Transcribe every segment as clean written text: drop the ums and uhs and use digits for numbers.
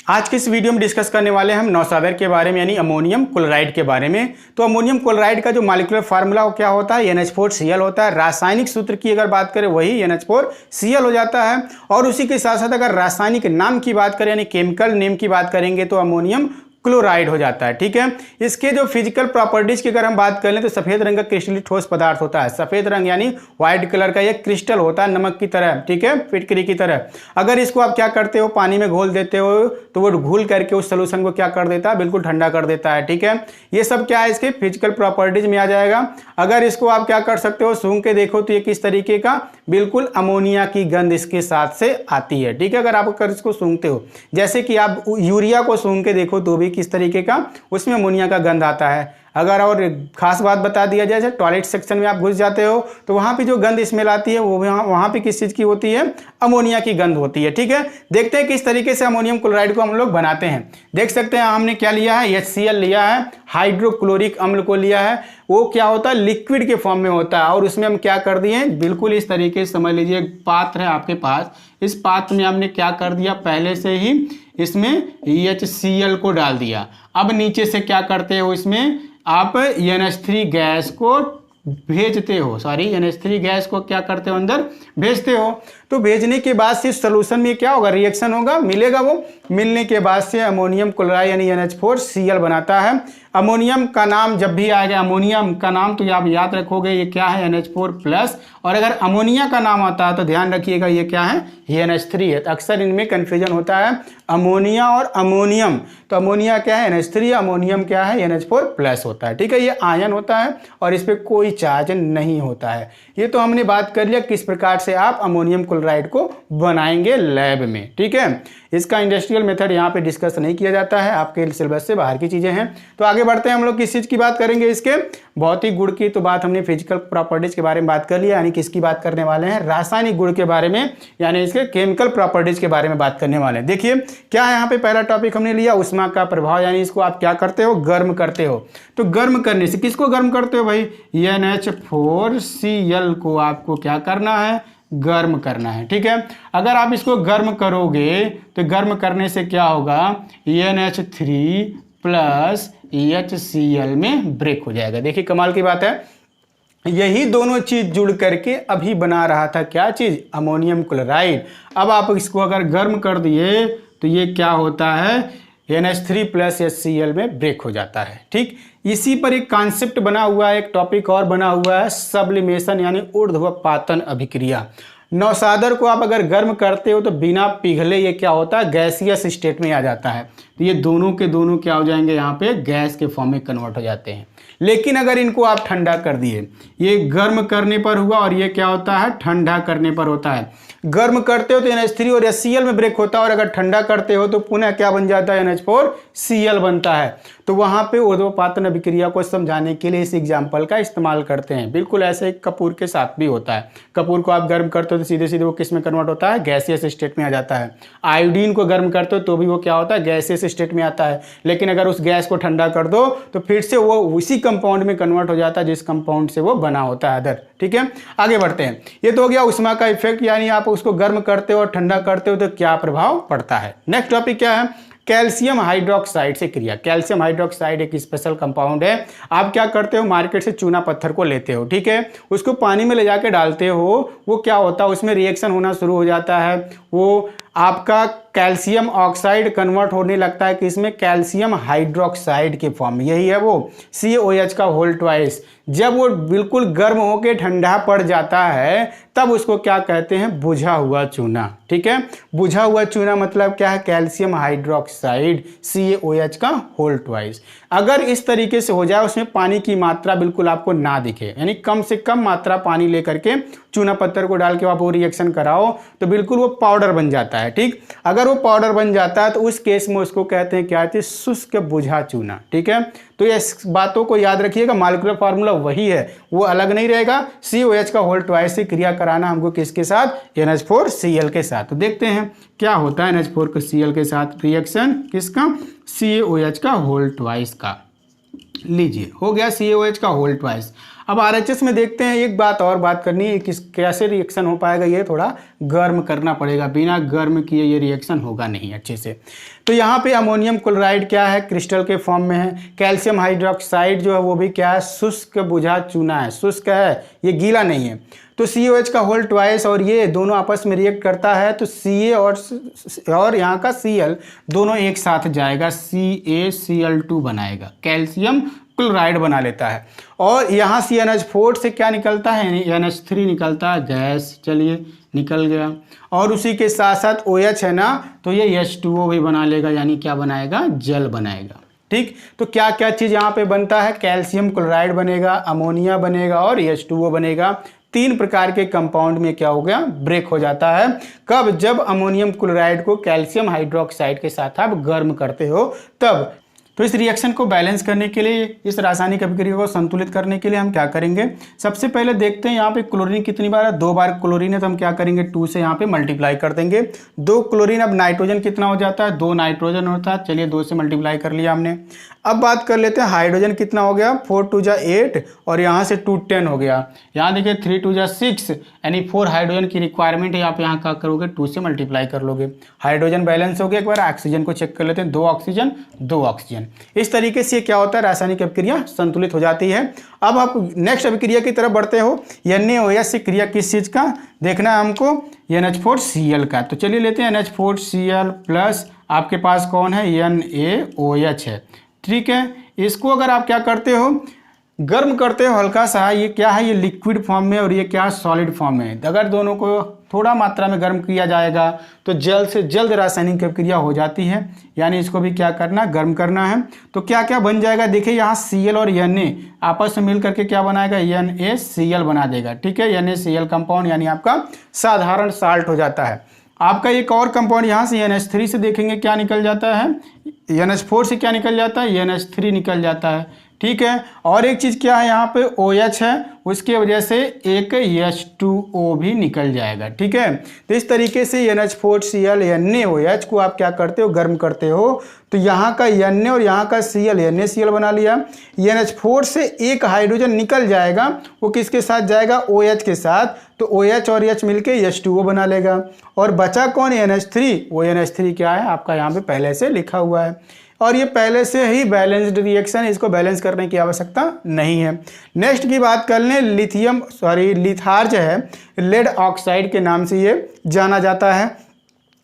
आज के इस वीडियो में डिस्कस करने वाले हैं हम नौसादर के बारे में यानी अमोनियम क्लोराइड के बारे में। तो अमोनियम क्लोराइड का जो मॉलिक्यूलर फार्मूला क्या होता है NH4Cl होता है। रासायनिक सूत्र की अगर बात करें वही NH4Cl हो जाता है। और उसी के साथ साथ अगर रासायनिक नाम की बात करें यानी केमिकल नेम की बात करेंगे तो अमोनियम क्लोराइड हो जाता है। ठीक है, इसके जो फिजिकल प्रॉपर्टीज की अगर हम बात कर लें तो सफेद रंग का क्रिस्टलीय ठोस पदार्थ होता है। सफेद रंग यानी व्हाइट कलर का ये क्रिस्टल होता है नमक की तरह, ठीक है, फिटकरी की तरह। अगर इसको आप क्या करते हो, पानी में घोल देते हो तो वो घुल करके उस सोल्यूशन को क्या कर देता है, बिल्कुल ठंडा कर देता है। ठीक है, ये सब क्या है इसके फिजिकल प्रॉपर्टीज में आ जाएगा। अगर इसको आप क्या कर सकते हो, सूंघ के देखो तो ये किस तरीके का, बिल्कुल अमोनिया की गंध इसके साथ से आती है। ठीक है, अगर आप इसको सूंघते हो, जैसे कि आप यूरिया को सूंघ के देखो तो भी किस तरीके का, उसमें अमोनिया का गंध आता है। अगर और खास बात बता दिया जाए, टॉयलेट सेक्शन में आप घुस जाते हो तो वहां पे जो गंध स्मेल आती है वो वहां पे किस चीज की होती है, अमोनिया की गंध होती है। ठीक है, देखते हैं किस तरीके से अमोनियम क्लोराइड को हम लोग बनाते हैं। देख सकते हैं हमने क्या लिया है, HCl लिया है, हाइड्रोक्लोरिक अम्ल को लिया है। वो क्या होता है, लिक्विड के फॉर्म में होता है। और उसमें हम क्या कर दिए, बिल्कुल इस तरीके से समझ लीजिए, एक पात्र है आपके पास, इस पात्र में हमने क्या कर दिया, पहले से ही इसमें HCl को डाल दिया। अब नीचे से क्या करते हो, इसमें आप NH3 गैस को भेजते हो, NH3 गैस को क्या करते हो, अंदर भेजते हो। तो भेजने के बाद से सोल्यूशन में क्या होगा, रिएक्शन होगा, मिलेगा। वो मिलने के बाद से अमोनियम क्लोराइड यानी NH4Cl बनाता है। अमोनियम का नाम जब भी आएगा, अमोनियम का नाम तो आप याद रखोगे ये क्या है, NH4+। और अगर अमोनिया का नाम आता है तो ध्यान रखिएगा ये क्या है, ये NH3 है। तो अक्सर इनमें कन्फ्यूजन होता है अमोनिया और अमोनियम। तो अमोनिया क्या है, NH3, अमोनियम क्या है, NH4+ होता है। ठीक है, ये आयन होता है और इस पर कोई चार्ज नहीं होता है। ये तो हमने बात कर लिया किस प्रकार से आप अमोनियम क्लोराइड को बनाएंगे लैब में। ठीक है, इसका इंडस्ट्रियल मेथड यहाँ पे डिस्कस नहीं किया जाता है, आपके सिलेबस से बाहर की चीजें हैं। तो आगे बढ़ते हैं, हम लोग किस चीज की बात करेंगे, इसके भौतिक गुण की। तो बात हमने फिजिकल प्रॉपर्टीज के बारे में बात कर लिया, यानी किसकी बात करने वाले हैं, रासायनिक गुण के बारे में, यानी इसके केमिकल प्रॉपर्टीज के बारे में बात करने वाले हैं। देखिए क्या है यहाँ पे, पहला टॉपिक हमने लिया उष्मा का प्रभाव, यानी इसको आप क्या करते हो, गर्म करते हो। तो गर्म करने से किसको गर्म करते हो भाई, NH4Cl को आपको क्या करना है, गर्म करना है। ठीक है, अगर आप इसको गर्म करोगे तो गर्म करने से क्या होगा, NH3+ HCl में ब्रेक हो जाएगा। देखिए कमाल की बात है, यही दोनों चीज जुड़ करके अभी बना रहा था क्या चीज, अमोनियम क्लोराइड। अब आप इसको अगर गर्म कर दिए तो ये क्या होता है, NH3+ HCl में ब्रेक हो जाता है। ठीक, इसी पर एक कॉन्सेप्ट बना हुआ है, एक टॉपिक और बना हुआ है, सब्लिमेशन यानी ऊर्ध्वपातन अभिक्रिया। नौसादर को आप अगर गर्म करते हो तो बिना पिघले ये क्या होता है, गैसियस स्टेट में आ जाता है। तो ये दोनों के दोनों क्या हो जाएंगे, यहाँ पे गैस के फॉर्म में कन्वर्ट हो जाते हैं। लेकिन अगर इनको आप ठंडा कर दिए, ये गर्म करने पर हुआ और ये क्या होता है, ठंडा करने पर होता है। गर्म करते हो तो NH3 और HCl में ब्रेक होता है, और अगर ठंडा करते हो तो पुनः क्या बन जाता है, NH4Cl बनता है। तो वहां पे ऊर्ध्वपातन अभिक्रिया को समझाने के लिए इस एग्जाम्पल का इस्तेमाल करते हैं। बिल्कुल ऐसे कपूर के साथ भी होता है। कपूर को आप गर्म करते हो तो सीधे सीधे वो किस में कन्वर्ट होता है, गैसियस स्टेट में आ जाता है। आयोडीन को गर्म करते हो तो भी वो क्या होता है, गैसियस स्टेट में आता है। लेकिन अगर उस गैस को ठंडा कर दो तो फिर से वो उसी कंपाउंड में कन्वर्ट हो जाता है जिस कंपाउंड से वो बना होता है अदर। ठीक है, आगे बढ़ते हैं। ये तो हो गया उष्मा का इफेक्ट, यानी आप उसको गर्म करते हो और ठंडा करते हो तो क्या प्रभाव पड़ता है। नेक्स्ट टॉपिक क्या है, कैल्शियम हाइड्रोक्साइड से क्रिया। कैल्शियम हाइड्रोक्साइड एक स्पेशल कंपाउंड है। आप क्या करते हो, मार्केट से चूना पत्थर को लेते हो, ठीक है, उसको पानी में ले जाके डालते हो, वो क्या होता है, उसमें रिएक्शन होना शुरू हो जाता है। वो आपका कैल्शियम ऑक्साइड कन्वर्ट होने लगता है कि इसमें कैल्शियम हाइड्रोक्साइड के फॉर्म में, यही है वो CaOH का होल ट्वाइस। जब वो बिल्कुल गर्म होकर ठंडा पड़ जाता है तब उसको क्या कहते हैं, बुझा हुआ चूना। ठीक है, बुझा हुआ चूना मतलब क्या है, कैल्शियम हाइड्रोक्साइड CaOH का होल ट्वाइस। अगर इस तरीके से हो जाए, उसमें पानी की मात्रा बिल्कुल आपको ना दिखे, यानी कम से कम मात्रा पानी लेकर के चूना पत्थर को डाल के आप वो रिएक्शन कराओ तो बिल्कुल वो पाउडर बन जाता है। ठीक, अगर वो पाउडर बन जाता है तो उस केस में उसको कहते हैं क्या, शुष्क बुझा चूना। ठीक है, तो ये बातों को याद रखिएगा, मॉलिक्यूलर फार्मूला वही है, वो अलग नहीं रहेगा। CaOH का होल ट्वाइस से क्रिया कराना हमको किसके साथ, NH4Cl के साथ। तो देखते हैं क्या होता है NH4Cl के साथ रिएक्शन, किसका, CaOH का होल ट्वाइस का। लीजिए हो गया CaOH का होल ट्वाइस। अब आरएचएस में देखते हैं, एक बात और बात करनी है, किस कैसे रिएक्शन हो पाएगा, ये थोड़ा गर्म करना पड़ेगा, बिना गर्म किए ये रिएक्शन होगा नहीं अच्छे से। तो यहाँ पे अमोनियम क्लोराइड क्या है, क्रिस्टल के फॉर्म में है। कैल्शियम हाइड्रोक्साइड जो है वो भी क्या है, शुष्क बुझा चूना है, शुष्क है, ये गीला नहीं है। तो COH का होल ट्वाइस और ये दोनों आपस में रिएक्ट करता है तो Ca और यहाँ का Cl दोनों एक साथ जाएगा, CaCl2 बनाएगा, कैल्शियम क्लोराइड बना लेता है। और यहाँ CnH4 से क्या निकलता है, NH3 निकलता है, गैस, चलिए निकल गया। और उसी के साथ साथ OH है ना, तो ये H2O भी बना लेगा, यानी क्या बनाएगा, जल बनाएगा। ठीक, तो क्या क्या चीज़ यहाँ पे बनता है, कैल्शियम क्लोराइड बनेगा, अमोनिया बनेगा और H2O बनेगा। 3 प्रकार के कंपाउंड में क्या हो गया, ब्रेक हो जाता है। कब, जब अमोनियम क्लोराइड को कैल्शियम हाइड्रोक्साइड के साथ आप गर्म करते हो तब। तो इस रिएक्शन को बैलेंस करने के लिए, इस रासायनिक अभिक्रिया को संतुलित करने के लिए हम क्या करेंगे, सबसे पहले देखते हैं यहाँ पे क्लोरीन कितनी बार है, 2 बार क्लोरीन है, तो हम क्या करेंगे 2 से यहाँ पे मल्टीप्लाई कर देंगे। 2 क्लोरीन, अब नाइट्रोजन कितना हो जाता है, 2 नाइट्रोजन होता है, चलिए 2 से मल्टीप्लाई कर लिया हमने। अब बात कर लेते हैं हाइड्रोजन कितना हो गया, 4 2 जा 8 और यहाँ से 2 10 हो गया। यहाँ देखिए 3 2 जा 6, यानी 4 हाइड्रोजन की रिक्वायरमेंट है, आप यहाँ क्या करोगे 2 से मल्टीप्लाई कर लोगे। हाइड्रोजन बैलेंस हो गया। एक बार ऑक्सीजन को चेक कर लेते हैं, 2 ऑक्सीजन 2 ऑक्सीजन। इस तरीके से क्या होता है, रासायनिक अभिक्रिया संतुलित हो जाती है। अब आप नेक्स्ट अभिक्रिया की तरफ बढ़ते हो, NaOH से क्रिया किस चीज़ का देखना है हमको, NH4Cl का। तो चलिए लेते हैं NH4Cl प्लस आपके पास कौन है, NaOH है। ठीक है, इसको अगर आप क्या करते हो, गर्म करते हो हल्का सा, ये क्या है, ये लिक्विड फॉर्म में और ये क्या सॉलिड फॉर्म में। अगर दोनों को थोड़ा मात्रा में गर्म किया जाएगा तो जल्द से जल्द रासायनिक अभिक्रिया हो जाती है, यानी इसको भी क्या करना, गर्म करना है। तो क्या क्या बन जाएगा, देखिए यहाँ Cl और Na आपस में मिल करके क्या बनाएगा, NaCl बना देगा। ठीक है, NaCl कंपाउंड यानी आपका साधारण साल्ट हो जाता है। आपका एक और कंपाउंड यहाँ से NH3 से देखेंगे क्या निकल जाता है, NH4 से क्या निकल जाता है, NH3 निकल जाता है। ठीक है, और एक चीज़ क्या है, यहाँ पे OH है, उसके वजह से एक H2O भी निकल जाएगा। ठीक है, तो इस तरीके से NH4Cl NaOH को आप क्या करते हो, गर्म करते हो। तो यहाँ का Na और यहाँ का Cl NaCl बना लिया। NH4 से एक हाइड्रोजन निकल जाएगा, वो किसके साथ जाएगा, OH के साथ। तो OH और H मिलके H2O बना लेगा। और बचा कौन, NH3, वो NH3 क्या है आपका यहाँ पे पहले से लिखा हुआ है और ये पहले से ही बैलेंस्ड रिएक्शन, इसको बैलेंस करने की आवश्यकता नहीं है। नेक्स्ट की बात कर लें, लिथार्ज है, लेड ऑक्साइड के नाम से ये जाना जाता है।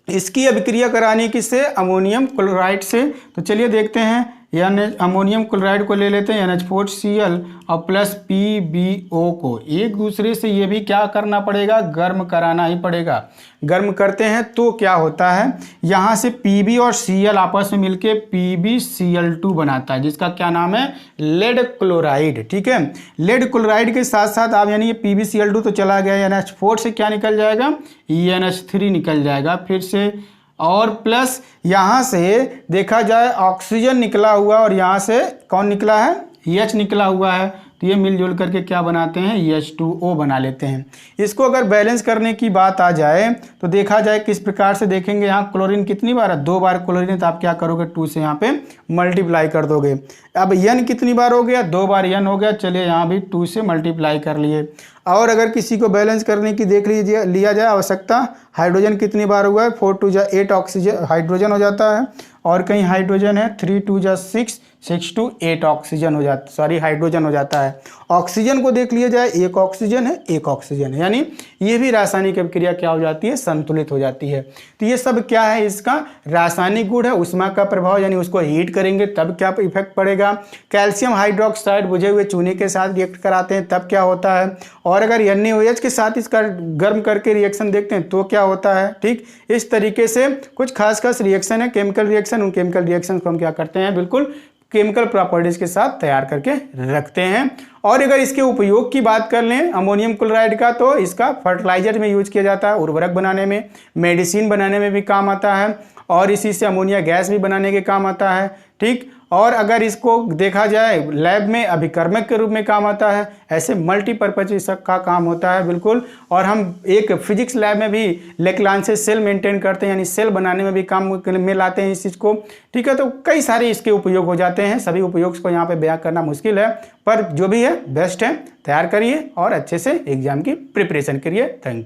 इसकी अभिक्रिया करानी किससे, अमोनियम क्लोराइड से। तो चलिए देखते हैं, यानी अमोनियम क्लोराइड को ले लेते हैं NH4Cl और प्लस PbO को, एक दूसरे से ये भी क्या करना पड़ेगा, गर्म कराना ही पड़ेगा। गर्म करते हैं तो क्या होता है, यहाँ से Pb और Cl आपस में मिलके PbCl2 बनाता है, जिसका क्या नाम है, लेड क्लोराइड। ठीक है, लेड क्लोराइड के साथ साथ आप यानी ये PbCl2 तो चला गया, NH4 से क्या निकल जाएगा, NH3 निकल जाएगा फिर से, और प्लस यहाँ से देखा जाए ऑक्सीजन निकला हुआ और यहाँ से कौन निकला है, H निकला हुआ है। तो ये मिलजुल करके क्या बनाते हैं, H2O बना लेते हैं। इसको अगर बैलेंस करने की बात आ जाए तो देखा जाए किस प्रकार से देखेंगे, यहाँ क्लोरीन कितनी बार है, 2 बार क्लोरीन है, तो आप क्या करोगे 2 से यहाँ पे मल्टीप्लाई कर दोगे। अब N कितनी बार हो गया, 2 बार N हो गया, चलिए यहाँ भी 2 से मल्टीप्लाई कर लिए। और अगर किसी को बैलेंस करने की देख लीजिए लिया जाए आवश्यकता, हाइड्रोजन कितनी बार हुआ है, 4 2 जा 8 ऑक्सीजन हाइड्रोजन हो जाता है, और कहीं हाइड्रोजन है 3 2 जा 6 6 2 8 ऑक्सीजन हो जाता, सॉरी हाइड्रोजन हो जाता है। ऑक्सीजन को देख लिया जाए, 1 ऑक्सीजन है 1 ऑक्सीजन है, यानी ये भी रासायनिक अभिक्रिया क्या हो जाती है, संतुलित हो जाती है। तो ये सब क्या है, इसका रासायनिक गुण है, उष्मा का प्रभाव, यानी उसको हीट करेंगे तब क्या इफेक्ट पड़ेगा। कैल्शियम हाइड्रोक्साइड बुझे हुए चूने के साथ रिएक्ट कराते हैं तब क्या होता है, और अगर NaOH के साथ इसका गर्म करके रिएक्शन देखते हैं तो क्या होता है। ठीक, इस तरीके से कुछ खास रिएक्शन है, केमिकल रिएक्शन, उन केमिकल रिएक्शन को हम क्या करते हैं, बिल्कुल केमिकल प्रॉपर्टीज के साथ तैयार करके रखते हैं। और अगर इसके उपयोग की बात कर लें अमोनियम क्लोराइड का, तो इसका फर्टिलाइजर में यूज किया जाता है, उर्वरक बनाने में, मेडिसिन बनाने में भी काम आता है। और इसी से अमोनिया गैस भी बनाने के काम आता है। ठीक, और अगर इसको देखा जाए लैब में अभिकर्मक के रूप में काम आता है। ऐसे मल्टीपर्पज इसका काम होता है बिल्कुल। और हम एक फिजिक्स लैब में भी लेक्लान से सेल मेंटेन करते हैं, यानी सेल बनाने में भी काम में लाते हैं इस चीज़ को। ठीक है, तो कई सारे इसके उपयोग हो जाते हैं। सभी उपयोग को यहाँ पे बयां करना मुश्किल है, पर जो भी है बेस्ट है, तैयार करिए और अच्छे से एग्जाम की प्रिपरेशन करिए। Thank you.